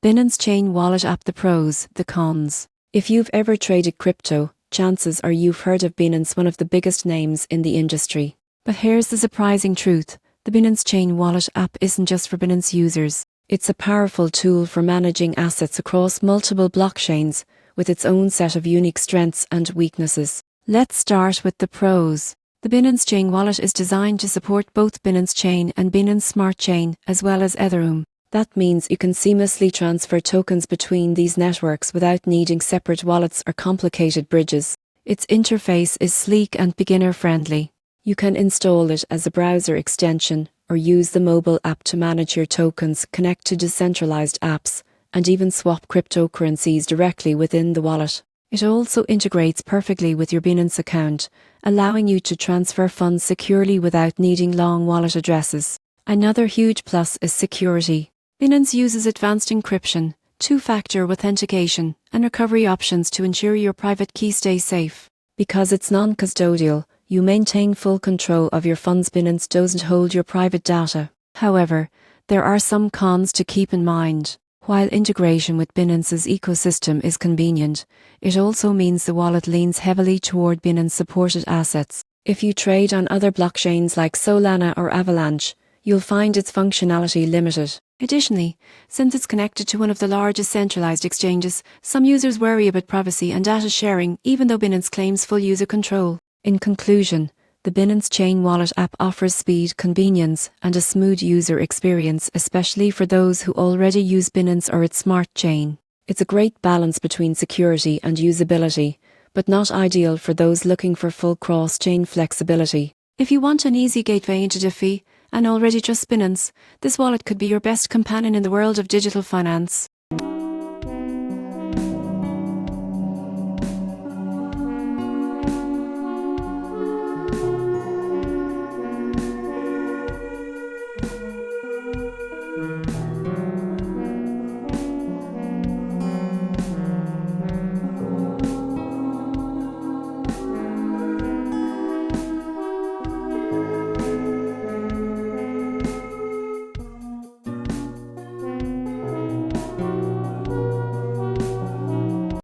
Binance Chain Wallet App. The pros, the cons. If you've ever traded crypto, chances are you've heard of Binance, one of the biggest names in the industry. But here's the surprising truth. The Binance Chain Wallet App isn't just for Binance users. It's a powerful tool for managing assets across multiple blockchains, with its own set of unique strengths and weaknesses. Let's start with the pros. The Binance Chain Wallet is designed to support both Binance Chain and Binance Smart Chain, as well as Ethereum. That means you can seamlessly transfer tokens between these networks without needing separate wallets or complicated bridges. Its interface is sleek and beginner-friendly. You can install it as a browser extension or use the mobile app to manage your tokens, connect to decentralized apps, and even swap cryptocurrencies directly within the wallet. It also integrates perfectly with your Binance account, allowing you to transfer funds securely without needing long wallet addresses. Another huge plus is security. Binance uses advanced encryption, two-factor authentication, and recovery options to ensure your private key stays safe. Because it's non-custodial, you maintain full control of your funds. Binance doesn't hold your private data. However, there are some cons to keep in mind. While integration with Binance's ecosystem is convenient, it also means the wallet leans heavily toward Binance-supported assets. If you trade on other blockchains like Solana or Avalanche, you'll find its functionality limited. Additionally, since it's connected to one of the largest centralized exchanges, some users worry about privacy and data sharing, even though Binance claims full user control. In conclusion, the Binance Chain Wallet App offers speed, convenience, and a smooth user experience, especially for those who already use Binance or its smart chain. It's a great balance between security and usability, but not ideal for those looking for full cross-chain flexibility. If you want an easy gateway into DeFi and already trust Binance, this wallet could be your best companion in the world of digital finance.